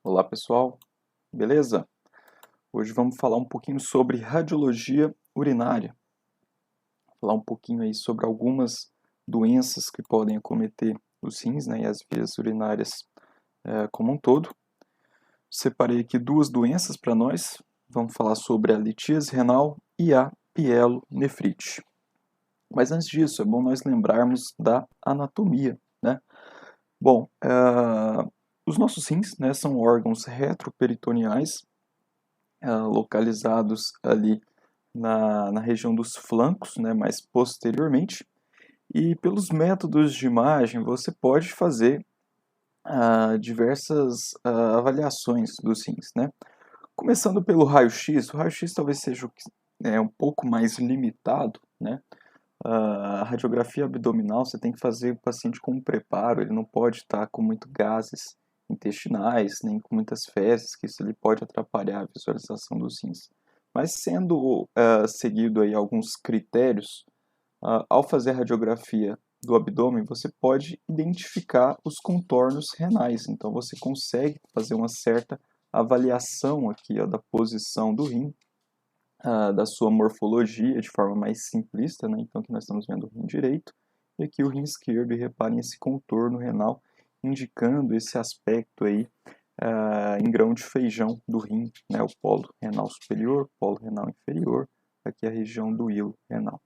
Olá pessoal, beleza? Hoje vamos falar um pouquinho sobre radiologia urinária. Falar um pouquinho aí sobre algumas doenças que podem acometer os rins, né, e as vias urinárias como um todo. Separei aqui duas doenças para nós. Vamos falar sobre a litíase renal e a pielonefrite. Mas antes disso, é bom nós lembrarmos da anatomia, né? Bom, os nossos rins, né, são órgãos retroperitoneais localizados ali na região dos flancos, né, mais posteriormente. E pelos métodos de imagem você pode fazer diversas avaliações dos rins, né? Começando pelo raio-x, o raio-x talvez seja um pouco mais limitado, né? A radiografia abdominal você tem que fazer o paciente com um preparo, ele não pode estar com muito gases intestinais, nem com muitas fezes, que isso ele pode atrapalhar a visualização dos rins. Mas sendo seguido aí alguns critérios, ao fazer a radiografia do abdômen, você pode identificar os contornos renais. Então você consegue fazer uma certa avaliação aqui da posição do rim, da sua morfologia de forma mais simplista, né? Então aqui nós estamos vendo o rim direito e aqui o rim esquerdo, e reparem esse contorno renal indicando esse aspecto aí em grão de feijão do rim, né? O polo renal superior, polo renal inferior, aqui a região do hilo renal.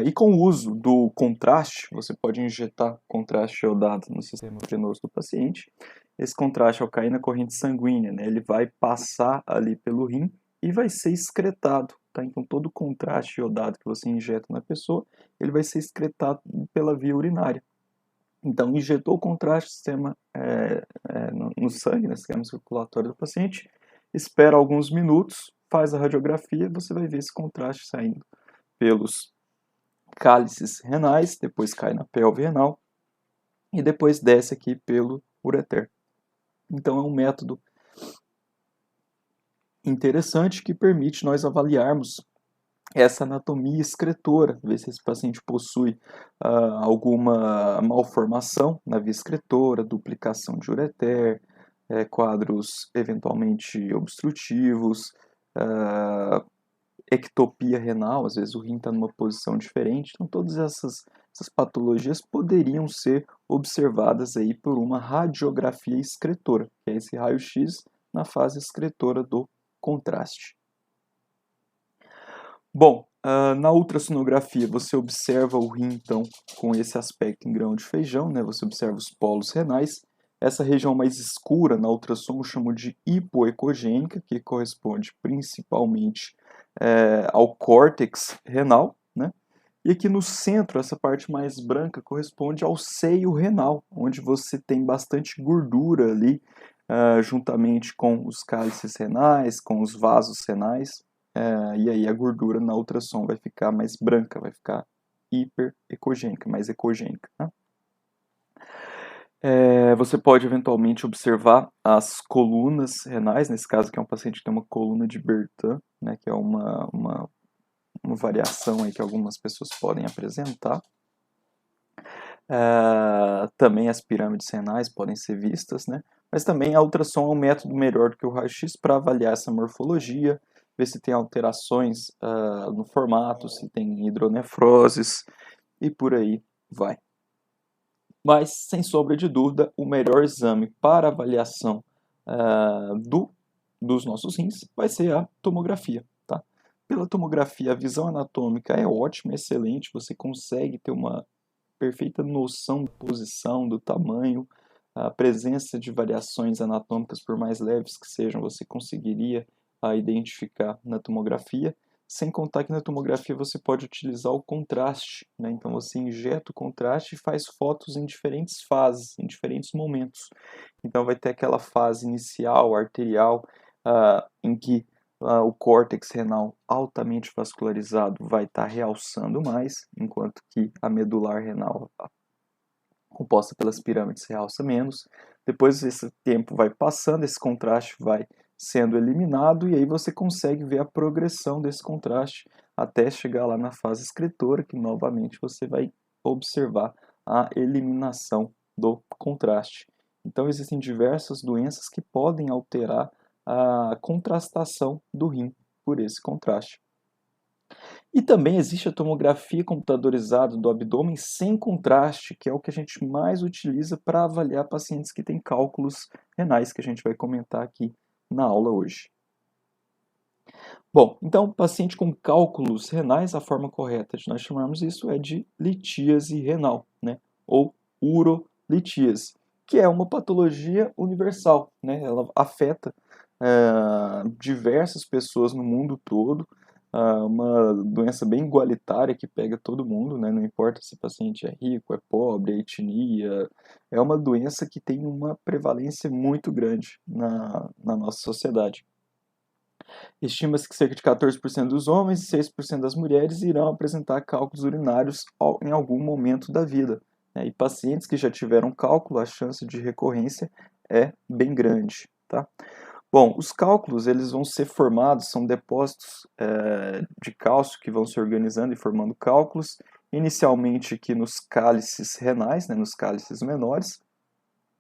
E com o uso do contraste, você pode injetar contraste iodado no sistema venoso do paciente. Esse contraste, ao cair na corrente sanguínea, né, ele vai passar ali pelo rim e vai ser excretado. Tá? Então, todo o contraste iodado que você injeta na pessoa, ele vai ser excretado pela via urinária. Então, injetou o contraste sistema, no sangue, no sistema circulatório do paciente, espera alguns minutos, faz a radiografia, você vai ver esse contraste saindo pelos cálices renais, depois cai na pelve renal e depois desce aqui pelo ureter. Então é um método interessante que permite nós avaliarmos essa anatomia excretora, ver se esse paciente possui alguma malformação na via excretora, duplicação de ureter, quadros eventualmente obstrutivos, ectopia renal, às vezes o rim está numa posição diferente. Então todas essas patologias poderiam ser observadas aí por uma radiografia excretora, que é esse raio-x na fase excretora do contraste. Bom, na ultrassonografia você observa o rim então com esse aspecto em grão de feijão, né? Você observa os polos renais. Essa região mais escura na ultrassom eu chamo de hipoecogênica, que corresponde principalmente ao córtex renal, né? E aqui no centro, essa parte mais branca corresponde ao seio renal, onde você tem bastante gordura ali, juntamente com os cálices renais, com os vasos renais, e aí a gordura na ultrassom vai ficar mais branca, vai ficar hiperecogênica, mais ecogênica, né? Você pode eventualmente observar as colunas renais, nesse caso aqui é um paciente que tem uma coluna de Bertin, né, que é uma variação aí que algumas pessoas podem apresentar. Também as pirâmides renais podem ser vistas, né? Mas também a ultrassom é um método melhor do que o raio-x para avaliar essa morfologia, ver se tem alterações no formato, se tem hidronefroses e por aí vai. Mas, sem sombra de dúvida, o melhor exame para avaliação dos nossos rins vai ser a tomografia. Tá? Pela tomografia, a visão anatômica é ótima, excelente, você consegue ter uma perfeita noção da posição, do tamanho, a presença de variações anatômicas, por mais leves que sejam, você conseguiria identificar na tomografia. Sem contar que na tomografia você pode utilizar o contraste, né? Então você injeta o contraste e faz fotos em diferentes fases, em diferentes momentos. Então vai ter aquela fase inicial, arterial, em que o córtex renal altamente vascularizado vai estar realçando mais, enquanto que a medular renal, composta pelas pirâmides, realça menos. Depois esse tempo vai passando, esse contraste vai sendo eliminado e aí você consegue ver a progressão desse contraste até chegar lá na fase excretora, que novamente você vai observar a eliminação do contraste. Então existem diversas doenças que podem alterar a contrastação do rim por esse contraste. E também existe a tomografia computadorizada do abdômen sem contraste, que é o que a gente mais utiliza para avaliar pacientes que têm cálculos renais, que a gente vai comentar aqui na aula hoje. Bom, então, paciente com cálculos renais, a forma correta de nós chamarmos isso é de litíase renal, né? Ou urolitíase, que é uma patologia universal, né? Ela afeta diversas pessoas no mundo todo, uma doença bem igualitária que pega todo mundo, né? Não importa se o paciente é rico, é pobre, é etnia, é uma doença que tem uma prevalência muito grande na nossa sociedade. Estima-se que cerca de 14% dos homens e 6% das mulheres irão apresentar cálculos urinários em algum momento da vida, né? E pacientes que já tiveram cálculo, a chance de recorrência é bem grande, tá? Bom, os cálculos eles vão ser formados, são depósitos de cálcio que vão se organizando e formando cálculos, inicialmente aqui nos cálices renais, né, nos cálices menores,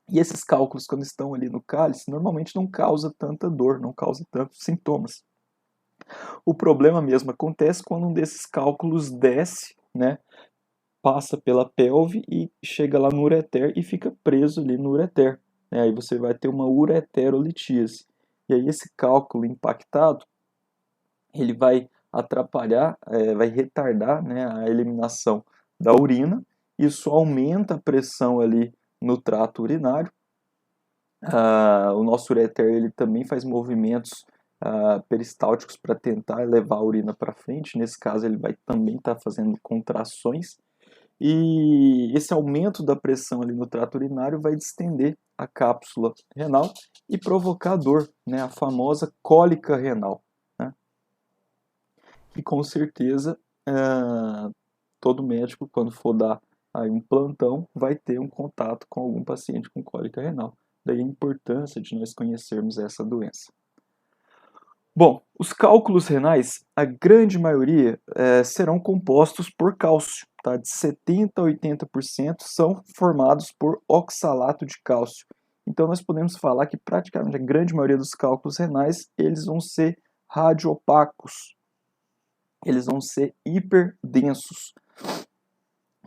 e esses cálculos, quando estão ali no cálice, normalmente não causa tanta dor, não causa tantos sintomas. O problema mesmo acontece quando um desses cálculos desce, né, passa pela pelve e chega lá no ureter e fica preso ali no ureter, né? Aí você vai ter uma ureterolitíase. E aí esse cálculo impactado, ele vai atrapalhar, vai retardar, né, a eliminação da urina. Isso aumenta a pressão ali no trato urinário. O nosso ureter ele também faz movimentos peristálticos para tentar levar a urina para frente. Nesse caso, ele vai também estar fazendo contrações. E esse aumento da pressão ali no trato urinário vai distender a cápsula renal e provocar dor, né? A famosa cólica renal, né? E com certeza todo médico, quando for dar aí um plantão, vai ter um contato com algum paciente com cólica renal. Daí a importância de nós conhecermos essa doença. Bom, os cálculos renais, a grande maioria serão compostos por cálcio, tá? De 70% a 80% são formados por oxalato de cálcio. Então nós podemos falar que praticamente a grande maioria dos cálculos renais, eles vão ser radioopacos, eles vão ser hiperdensos.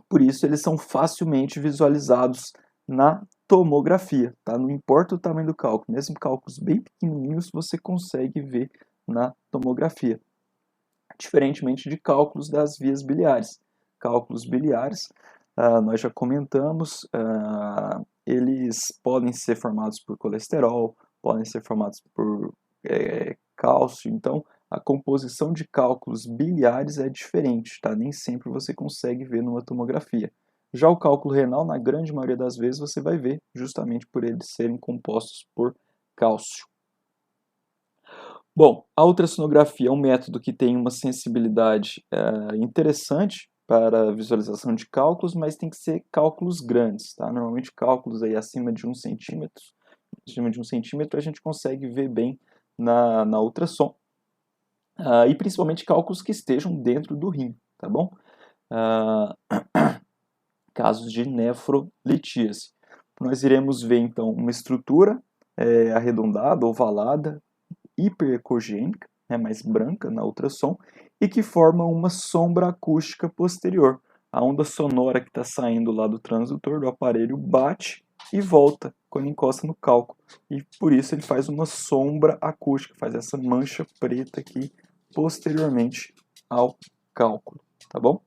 Por isso eles são facilmente visualizados na tomografia, tá? Não importa o tamanho do cálculo, mesmo cálculos bem pequenininhos você consegue ver na tomografia. Diferentemente de cálculos das vias biliares. Cálculos biliares, nós já comentamos, eles podem ser formados por colesterol, podem ser formados por cálcio, então a composição de cálculos biliares é diferente, tá? Nem sempre você consegue ver numa tomografia. Já o cálculo renal, na grande maioria das vezes, você vai ver justamente por eles serem compostos por cálcio. Bom, a ultrassonografia é um método que tem uma sensibilidade interessante para a visualização de cálculos, mas tem que ser cálculos grandes, tá? Normalmente cálculos aí acima de 1 centímetro, a gente consegue ver bem na ultrassom. E principalmente cálculos que estejam dentro do rim, tá bom? Casos de nefrolitíase. Nós iremos ver então uma estrutura arredondada, ovalada, hiperecogênica, mais branca na ultrassom, e que forma uma sombra acústica posterior. A onda sonora que está saindo lá do transdutor do aparelho bate e volta quando encosta no cálculo. E por isso ele faz uma sombra acústica, faz essa mancha preta aqui posteriormente ao cálculo, tá bom?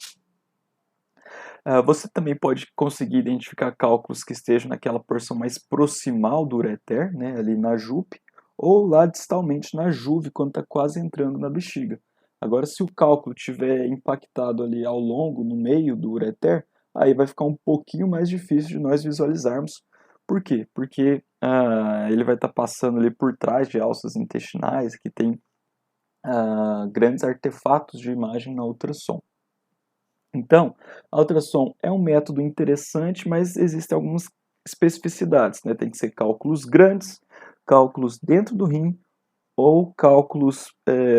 Você também pode conseguir identificar cálculos que estejam naquela porção mais proximal do ureter, né, ali na jupe, ou lá distalmente na juve, quando está quase entrando na bexiga. Agora, se o cálculo estiver impactado ali ao longo, no meio do ureter, aí vai ficar um pouquinho mais difícil de nós visualizarmos. Por quê? Porque ele vai estar passando ali por trás de alças intestinais, que tem grandes artefatos de imagem na ultrassom. Então, a ultrassom é um método interessante, mas existem algumas especificidades, né? Tem que ser cálculos grandes, cálculos dentro do rim ou cálculos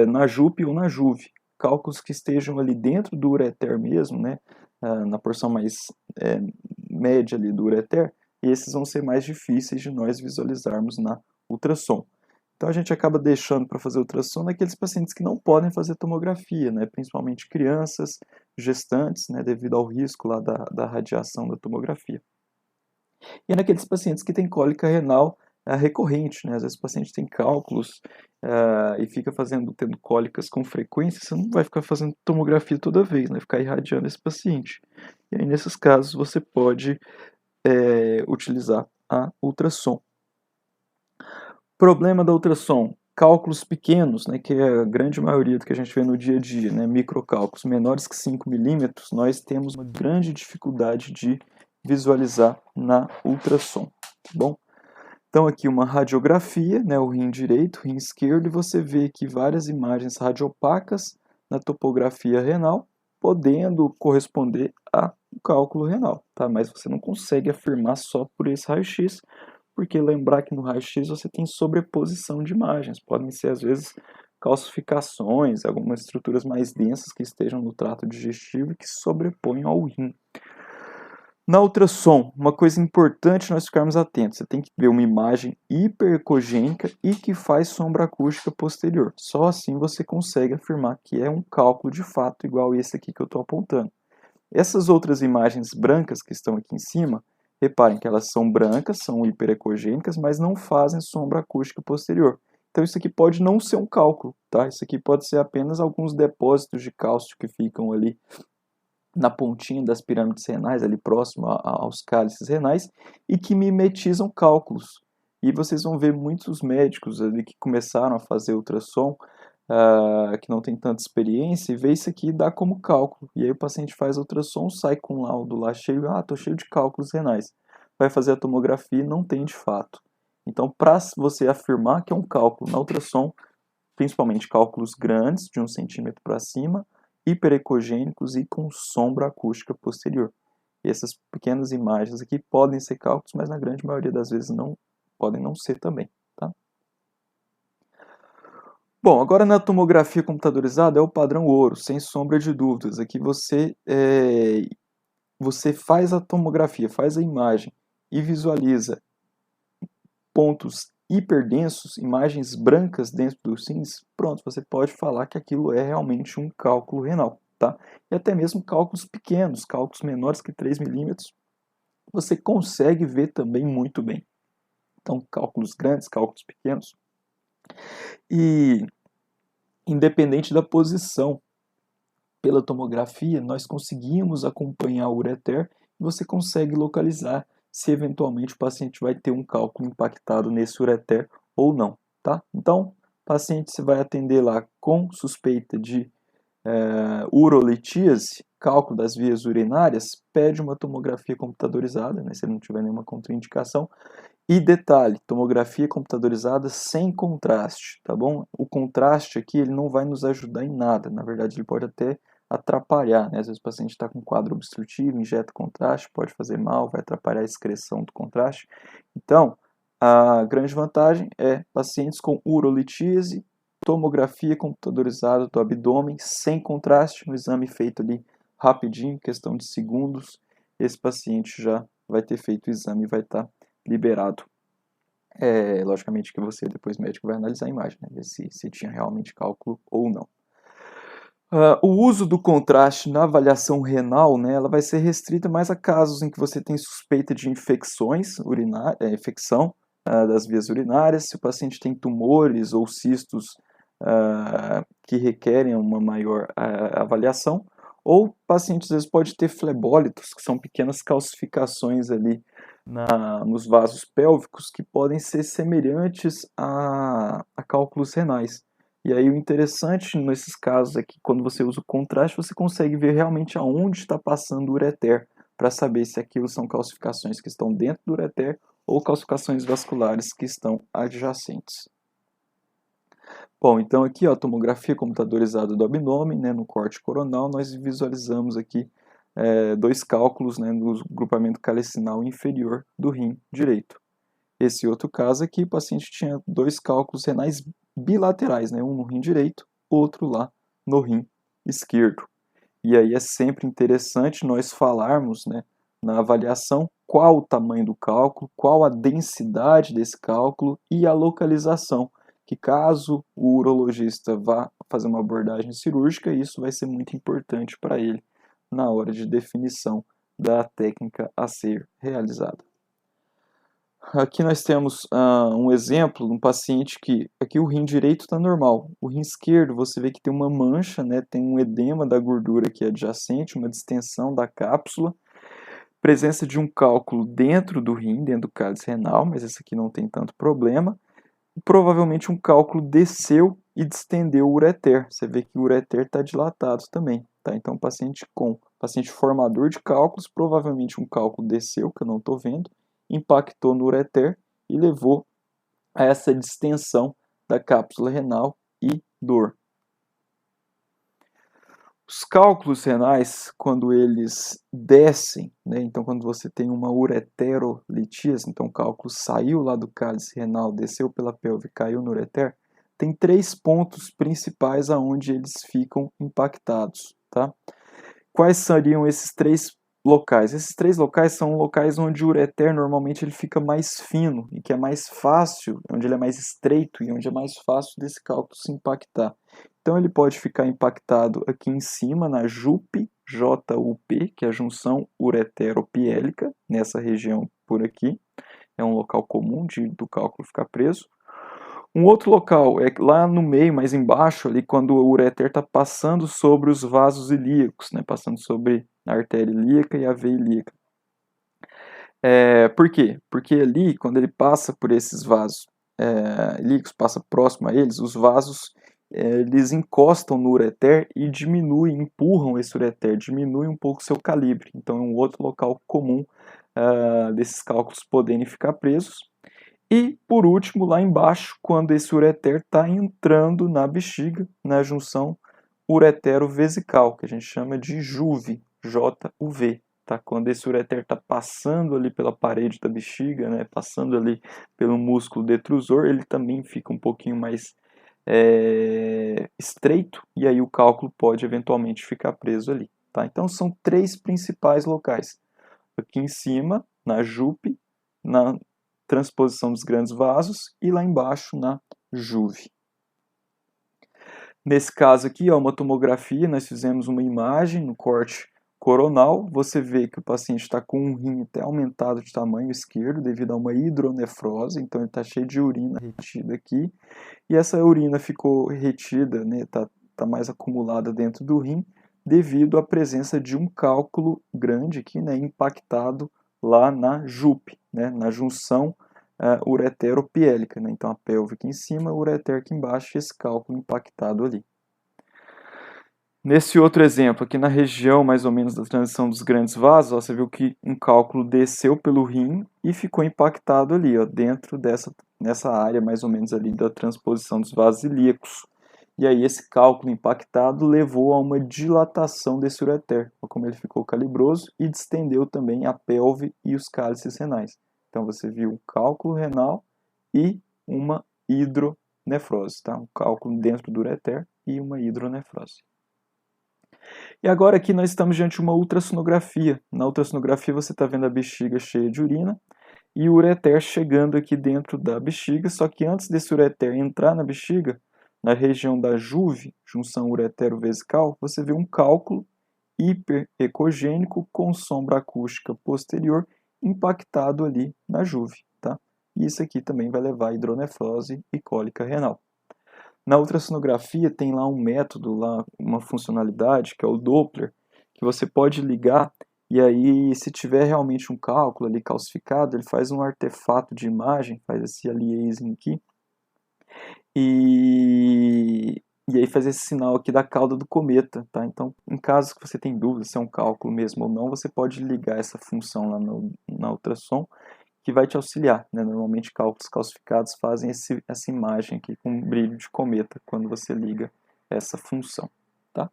na jupe ou na juve. Cálculos que estejam ali dentro do ureter mesmo, né? Na porção mais média ali do ureter, e esses vão ser mais difíceis de nós visualizarmos na ultrassom. Então a gente acaba deixando para fazer ultrassom naqueles pacientes que não podem fazer tomografia, né? Principalmente crianças, gestantes, né? Devido ao risco lá da radiação da tomografia. E é naqueles pacientes que têm cólica renal recorrente, né? Às vezes o paciente tem cálculos e fica tendo cólicas com frequência, você não vai ficar fazendo tomografia toda vez, né? Ficar irradiando esse paciente. E aí nesses casos você pode utilizar a ultrassom. Problema da ultrassom, cálculos pequenos, né, que é a grande maioria do que a gente vê no dia a dia, né, microcálculos menores que 5 milímetros, nós temos uma grande dificuldade de visualizar na ultrassom, tá bom? Então aqui uma radiografia, né, o rim direito, o rim esquerdo, e você vê aqui várias imagens radiopacas na topografia renal, podendo corresponder a um cálculo renal, tá? Mas você não consegue afirmar só por esse raio-x, porque lembrar que no raio-x você tem sobreposição de imagens, podem ser às vezes calcificações, algumas estruturas mais densas que estejam no trato digestivo e que se sobrepõem ao rim. Na ultrassom, uma coisa importante nós ficarmos atentos, você tem que ver uma imagem hiperecogênica e que faz sombra acústica posterior. Só assim você consegue afirmar que é um cálculo de fato igual esse aqui que eu estou apontando. Essas outras imagens brancas que estão aqui em cima, reparem que elas são brancas, são hiperecogênicas, mas não fazem sombra acústica posterior. Então isso aqui pode não ser um cálculo, tá? Isso aqui pode ser apenas alguns depósitos de cálcio que ficam ali na pontinha das pirâmides renais, ali próximo aos cálices renais, e que mimetizam cálculos. E vocês vão ver muitos médicos ali que começaram a fazer ultrassom, que não tem tanta experiência, e vê isso aqui e dá como cálculo. E aí o paciente faz ultrassom, sai com um laudo lá cheio, estou cheio de cálculos renais. Vai fazer a tomografia e não tem de fato. Então, para você afirmar que é um cálculo na ultrassom, principalmente cálculos grandes, de 1 centímetro para cima, hiperecogênicos e com sombra acústica posterior. E essas pequenas imagens aqui podem ser cálculos, mas na grande maioria das vezes podem não ser também. Tá? Bom, agora na tomografia computadorizada é o padrão ouro, sem sombra de dúvidas. Aqui você faz a tomografia, faz a imagem e visualiza pontos hiperdensos, imagens brancas dentro dos rins, pronto, você pode falar que aquilo é realmente um cálculo renal, tá? E até mesmo cálculos pequenos, cálculos menores que 3 milímetros, você consegue ver também muito bem. Então, cálculos grandes, cálculos pequenos. E, independente da posição pela tomografia, nós conseguimos acompanhar o ureter e você consegue localizar se eventualmente o paciente vai ter um cálculo impactado nesse ureter ou não, tá? Então, paciente se vai atender lá com suspeita de urolitíase, cálculo das vias urinárias, pede uma tomografia computadorizada, né, se ele não tiver nenhuma contraindicação. E detalhe, tomografia computadorizada sem contraste, tá bom? O contraste aqui ele não vai nos ajudar em nada, na verdade ele pode até atrapalhar, né? Às vezes o paciente está com quadro obstrutivo, injeta contraste, pode fazer mal, vai atrapalhar a excreção do contraste. Então, a grande vantagem é pacientes com urolitíase, tomografia computadorizada do abdômen sem contraste, um exame feito ali rapidinho, questão de segundos, esse paciente já vai ter feito o exame e vai estar liberado. Logicamente que você, depois médico, vai analisar a imagem, né, ver se tinha realmente cálculo ou não. O uso do contraste na avaliação renal, né, ela vai ser restrita mais a casos em que você tem suspeita de infecções infecção das vias urinárias, se o paciente tem tumores ou cistos que requerem uma maior avaliação, ou o paciente às vezes pode ter flebólitos, que são pequenas calcificações ali nos vasos pélvicos que podem ser semelhantes a cálculos renais. E aí o interessante nesses casos é que quando você usa o contraste, você consegue ver realmente aonde está passando o ureter, para saber se aquilo são calcificações que estão dentro do ureter ou calcificações vasculares que estão adjacentes. Bom, então aqui a tomografia computadorizada do abdômen, né, no corte coronal, nós visualizamos aqui dois cálculos, né, no grupamento calecinal inferior do rim direito. Esse outro caso aqui, o paciente tinha dois cálculos renais bilaterais, né, um no rim direito, outro lá no rim esquerdo. E aí é sempre interessante nós falarmos, né, na avaliação qual o tamanho do cálculo, qual a densidade desse cálculo e a localização, que caso o urologista vá fazer uma abordagem cirúrgica, isso vai ser muito importante para ele na hora de definição da técnica a ser realizada. Aqui nós temos um exemplo de um paciente que aqui o rim direito está normal. O rim esquerdo você vê que tem uma mancha, né, tem um edema da gordura aqui adjacente, uma distensão da cápsula, presença de um cálculo dentro do rim, dentro do cálice renal, mas esse aqui não tem tanto problema. E provavelmente um cálculo desceu e distendeu o ureter. Você vê que o ureter está dilatado também. Tá? Então, paciente formador de cálculos, provavelmente um cálculo desceu, que eu não estou vendo, impactou no ureter e levou a essa distensão da cápsula renal e dor. Os cálculos renais, quando eles descem, né, então quando você tem uma ureterolitíase, então o cálculo saiu lá do cálice renal, desceu pela pelve, caiu no ureter, tem 3 pontos principais aonde eles ficam impactados. Tá? Quais seriam esses 3 locais? Esses 3 locais são locais onde o ureter normalmente ele fica mais fino e que é mais fácil, onde ele é mais estreito e onde é mais fácil desse cálculo se impactar. Então ele pode ficar impactado aqui em cima na JUP, J-U-P, que é a junção ureteropiélica, nessa região por aqui. É um local comum do cálculo ficar preso. Um outro local é lá no meio, mais embaixo, ali, quando o ureter está passando sobre os vasos ilíacos, né, passando sobre a artéria ilíaca e a veia ilíaca. Por quê? Porque ali, quando ele passa por esses vasos ilíacos, passa próximo a eles, os vasos eles encostam no ureter e diminuem, empurram esse ureter, diminuem um pouco o seu calibre. Então é um outro local comum desses cálculos poderem ficar presos. E, por último, lá embaixo, quando esse ureter está entrando na bexiga, na junção uretero-vesical, que a gente chama de JUV, J-U-V. Tá? Quando esse ureter está passando ali pela parede da bexiga, né, passando ali pelo músculo detrusor, ele também fica um pouquinho mais estreito, e aí o cálculo pode eventualmente ficar preso ali. Tá? Então são 3 principais locais. Aqui em cima, na JUP, na transposição dos grandes vasos, e lá embaixo na JUV. Nesse caso aqui, uma tomografia, nós fizemos uma imagem no corte coronal, você vê que o paciente está com um rim até aumentado de tamanho esquerdo devido a uma hidronefrose, então ele está cheio de urina retida aqui, e essa urina ficou retida, né, tá mais acumulada dentro do rim, devido à presença de um cálculo grande aqui, né, impactado lá na JUP, né, na junção ureteropiélica, né, então a pelve aqui em cima, o ureter aqui embaixo e esse cálculo impactado ali. Nesse outro exemplo, aqui na região mais ou menos da transição dos grandes vasos, ó, você viu que um cálculo desceu pelo rim e ficou impactado ali, ó, dentro nessa área mais ou menos ali da transposição dos vasos ilíacos. E aí esse cálculo impactado levou a uma dilatação desse ureter, como ele ficou calibroso, e distendeu também a pelve e os cálices renais. Então você viu um cálculo renal e uma hidronefrose, tá? Um cálculo dentro do ureter e uma hidronefrose. E agora aqui nós estamos diante de uma ultrassonografia. Na ultrassonografia você está vendo a bexiga cheia de urina e o ureter chegando aqui dentro da bexiga, só que antes desse ureter entrar na bexiga, na região da JUV, junção uretero-vesical, você vê um cálculo hiperecogênico com sombra acústica posterior impactado ali na JUV. Tá? E isso aqui também vai levar a hidronefrose e cólica renal. Na ultrassonografia tem lá um método, lá, uma funcionalidade, que é o Doppler, que você pode ligar e aí, se tiver realmente um cálculo ali calcificado, ele faz um artefato de imagem, faz esse aliasing aqui, e aí faz esse sinal aqui da cauda do cometa, tá? Então, em caso que você tenha dúvida se é um cálculo mesmo ou não, você pode ligar essa função lá na ultrassom, que vai te auxiliar, né? Normalmente cálculos calcificados fazem essa imagem aqui com um brilho de cometa quando você liga essa função, tá?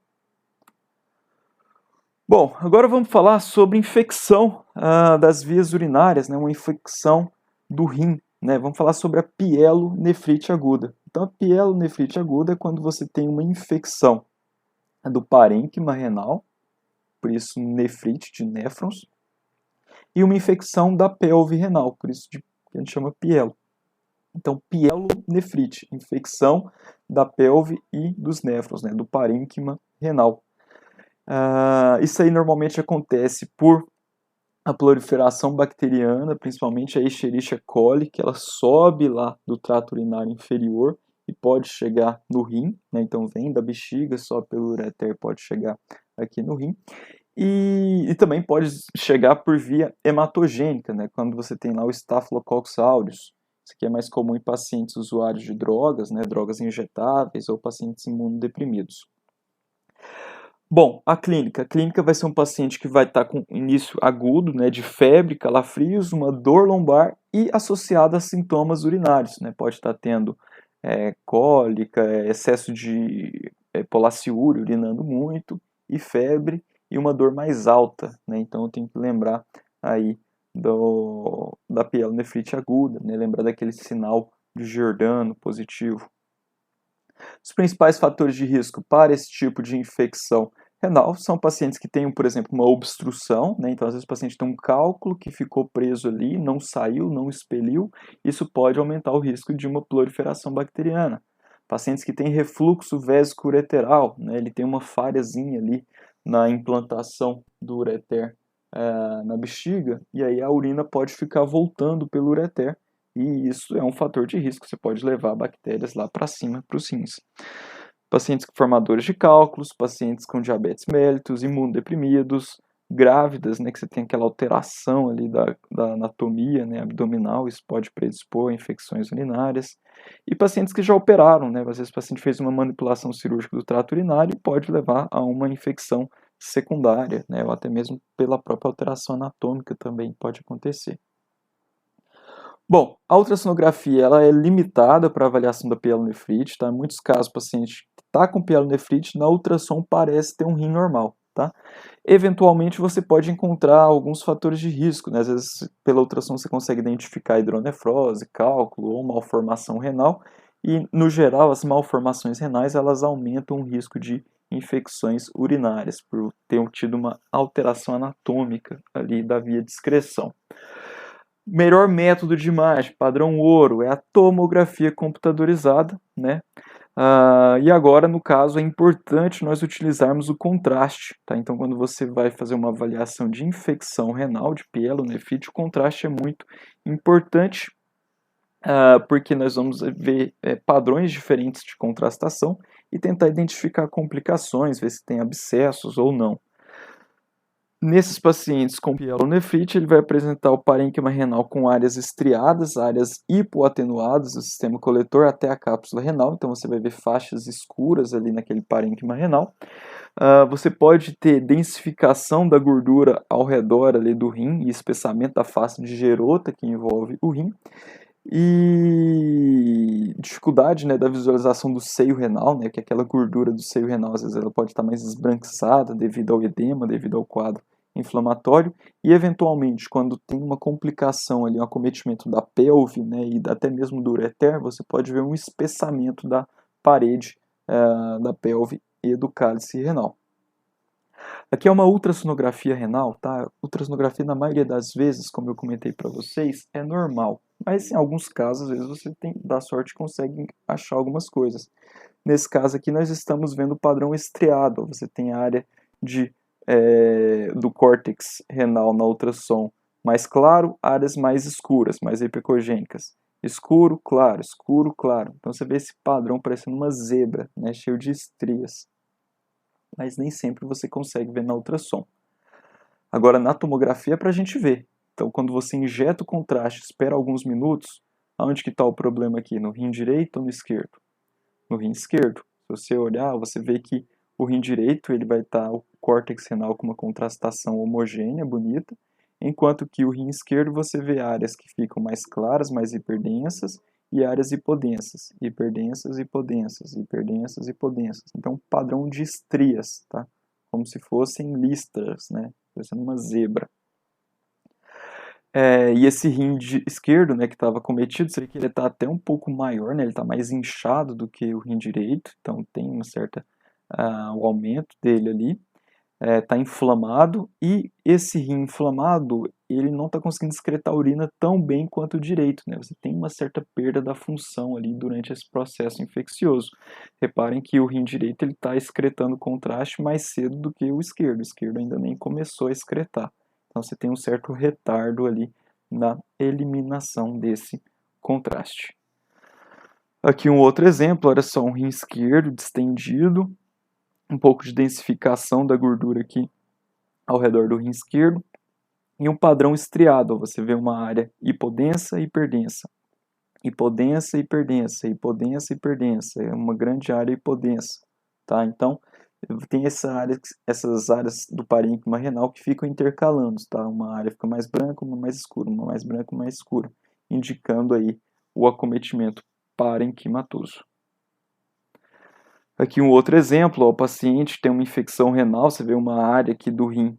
Bom, agora vamos falar sobre infecção das vias urinárias, né? Uma infecção do rim, né? Vamos falar sobre a pielonefrite aguda. Então, a pielonefrite aguda é quando você tem uma infecção do parênquima renal, por isso nefrite de néfrons, e uma infecção da pelve renal, por isso que a gente chama pielo. Então, pielonefrite, infecção da pelve e dos néfrons, né, do parênquima renal. Isso aí normalmente acontece por a proliferação bacteriana, principalmente a Escherichia coli, que ela sobe lá do trato urinário inferior e pode chegar no rim, né? Então vem da bexiga, sobe pelo ureter, pode chegar aqui no rim. E também pode chegar por via hematogênica, né? Quando você tem lá o Staphylococcus aureus. Isso aqui é mais comum em pacientes usuários de drogas, né? Drogas injetáveis ou pacientes imunodeprimidos. Bom, a clínica vai ser um paciente que vai estar com início agudo, né, de febre, calafrios, uma dor lombar e associada a sintomas urinários, né, pode estar tendo cólica, excesso de polaciúria, urinando muito, e febre e uma dor mais alta, né, então eu tenho que lembrar aí da pielonefrite aguda, né, lembrar daquele sinal de Giordano positivo. Os principais fatores de risco para esse tipo de infecção renal são pacientes que têm, por exemplo, uma obstrução, né? Então às vezes o paciente tem um cálculo que ficou preso ali, não saiu, não expeliu, isso pode aumentar o risco de uma proliferação bacteriana. Pacientes que têm refluxo vésico-ureteral, né? Ele tem uma falhazinha ali na implantação do ureter na bexiga, e aí a urina pode ficar voltando pelo ureter, e isso é um fator de risco, você pode levar bactérias lá para cima, para os rins. Pacientes formadores de cálculos, pacientes com diabetes mellitus, imunodeprimidos, grávidas, né, que você tem aquela alteração ali da anatomia, né, abdominal, isso pode predispor a infecções urinárias, e pacientes que já operaram, né, às vezes o paciente fez uma manipulação cirúrgica do trato urinário e pode levar a uma infecção secundária, né, ou até mesmo pela própria alteração anatômica também pode acontecer. Bom, a ultrassonografia ela é limitada para avaliação da pielonefrite, tá? Em muitos casos o paciente está com pielonefrite, na ultrassom parece ter um rim normal, tá? Eventualmente você pode encontrar alguns fatores de risco, né? Às vezes pela ultrassom você consegue identificar hidronefrose, cálculo ou malformação renal, e no geral as malformações renais elas aumentam o risco de infecções urinárias, por ter tido uma alteração anatômica ali da via de excreção. Melhor método de imagem, padrão ouro, é a tomografia computadorizada, né? E agora, no caso, é importante nós utilizarmos o contraste, tá? Então, quando você vai fazer uma avaliação de infecção renal, de pielonefrite, o contraste é muito importante, porque nós vamos ver padrões diferentes de contrastação e tentar identificar complicações, ver se tem abscessos ou não. Nesses pacientes com pielonefrite, ele vai apresentar o parênquima renal com áreas estriadas, áreas hipoatenuadas do sistema coletor até a cápsula renal, então você vai ver faixas escuras ali naquele parênquima renal. Você pode ter densificação da gordura ao redor ali do rim e espessamento da face de Gerota que envolve o rim. E dificuldade, né, da visualização do seio renal, né, que aquela gordura do seio renal às vezes ela pode estar mais esbranquiçada devido ao edema, devido ao quadro inflamatório, e eventualmente quando tem uma complicação ali, um acometimento da pelve, né, e até mesmo do ureter, você pode ver um espessamento da parede da pelve e do cálice renal. Aqui é uma ultrassonografia renal, tá? Ultrassonografia, na maioria das vezes, como eu comentei para vocês, é normal. Mas em alguns casos, às vezes você dá sorte e consegue achar algumas coisas. Nesse caso aqui, nós estamos vendo o padrão estriado. Você tem a área do córtex renal na ultrassom mais claro, áreas mais escuras, mais hipercogênicas. Escuro, claro, escuro, claro. Então você vê esse padrão parecendo uma zebra, né, cheio de estrias. Mas nem sempre você consegue ver na ultrassom. Agora, na tomografia é para a gente ver. Então, quando você injeta o contraste, espera alguns minutos, aonde que está o problema aqui? No rim direito ou no esquerdo? No rim esquerdo. Se você olhar, você vê que o rim direito ele vai estar o córtex renal com uma contrastação homogênea, bonita, enquanto que o rim esquerdo você vê áreas que ficam mais claras, mais hiperdensas, e áreas hipodensas, hiperdensas, hipodensas, hiperdensas, hipodensas. Então, padrão de estrias, tá? Como se fossem listras, né? Parecendo uma zebra. E esse rim esquerdo, né, que estava cometido, seria que ele está até um pouco maior, né? Ele está mais inchado do que o rim direito, então tem uma certa o aumento dele ali. Está inflamado, e esse rim inflamado ele não está conseguindo excretar a urina tão bem quanto o direito, né? Você tem uma certa perda da função ali durante esse processo infeccioso. Reparem que o rim direito ele está excretando contraste mais cedo do que o esquerdo ainda nem começou a excretar. Então você tem um certo retardo ali na eliminação desse contraste. Aqui um outro exemplo, olha só, um rim esquerdo distendido, um pouco de densificação da gordura aqui ao redor do rim esquerdo, e um padrão estriado. Você vê uma área hipodensa e hiperdensa. Hipodensa e hiperdensa, hipodensa e hiperdensa. É uma grande área hipodensa. Tá? Então, tem essas áreas do parênquima renal que ficam intercalando. Tá? Uma área fica mais branca, uma mais escura, uma mais branca, uma mais escura, indicando aí o acometimento parenquimatoso. Aqui um outro exemplo, ó, o paciente tem uma infecção renal, você vê uma área aqui do rim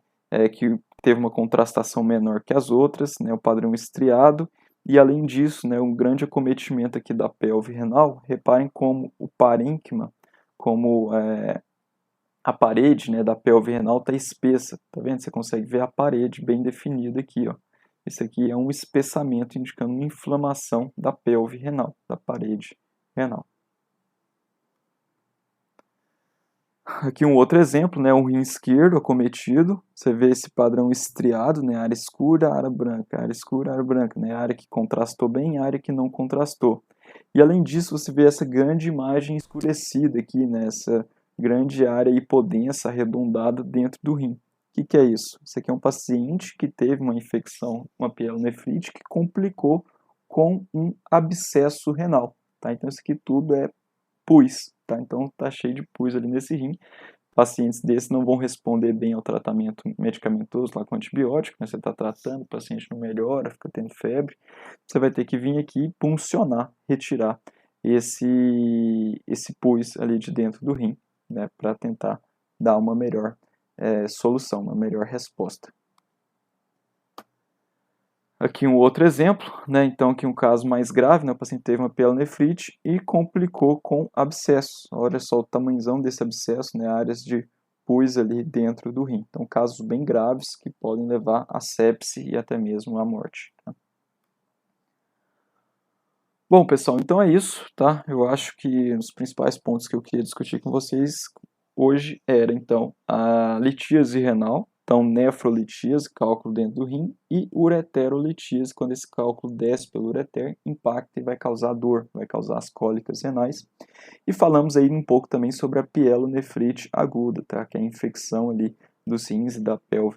que teve uma contrastação menor que as outras, né, o padrão estriado, e além disso, né, um grande acometimento aqui da pelve renal. Reparem como o parênquima, como a parede, né, da pelve renal está espessa, tá vendo? Você consegue ver a parede bem definida aqui, ó. Isso aqui é um espessamento indicando uma inflamação da pelve renal, da parede renal. Aqui um outro exemplo, né, um rim esquerdo acometido. Você vê esse padrão estriado, né, área escura, área branca, área escura, área branca, né, área que contrastou bem, área que não contrastou. E além disso, você vê essa grande imagem escurecida aqui, né, essa grande área hipodensa arredondada dentro do rim. O que é isso? Isso aqui é um paciente que teve uma infecção, uma pielonefrite, que complicou com um abscesso renal. Tá? Então isso aqui tudo é pus, tá? Então tá cheio de pus ali nesse rim. Pacientes desses não vão responder bem ao tratamento medicamentoso lá com antibiótico, né? Você está tratando, o paciente não melhora, fica tendo febre. Você vai ter que vir aqui puncionar, retirar esse pus ali de dentro do rim, né? Para tentar dar uma melhor solução, uma melhor resposta. Aqui um outro exemplo, né? Então aqui um caso mais grave, né? O paciente teve uma pielonefrite e complicou com abscesso. Olha só o tamanhozão desse abscesso, né? Áreas de pus ali dentro do rim. Então casos bem graves que podem levar a sepse e até mesmo à morte. Tá? Bom, pessoal, então é isso, tá? Eu acho que os principais pontos que eu queria discutir com vocês hoje era, então, a litíase renal, então nefrolitíase, cálculo dentro do rim, e ureterolitíase, quando esse cálculo desce pelo ureter, impacta e vai causar dor, vai causar as cólicas renais. E falamos aí um pouco também sobre a pielonefrite aguda, tá? Que é a infecção ali dos rins e da pelve,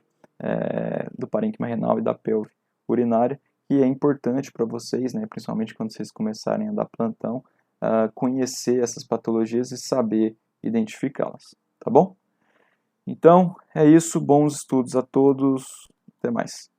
do parênquima renal e da pelve urinária, e é importante para vocês, né, principalmente quando vocês começarem a dar plantão, conhecer essas patologias e saber identificá-las, tá bom? Então, é isso, bons estudos a todos, até mais.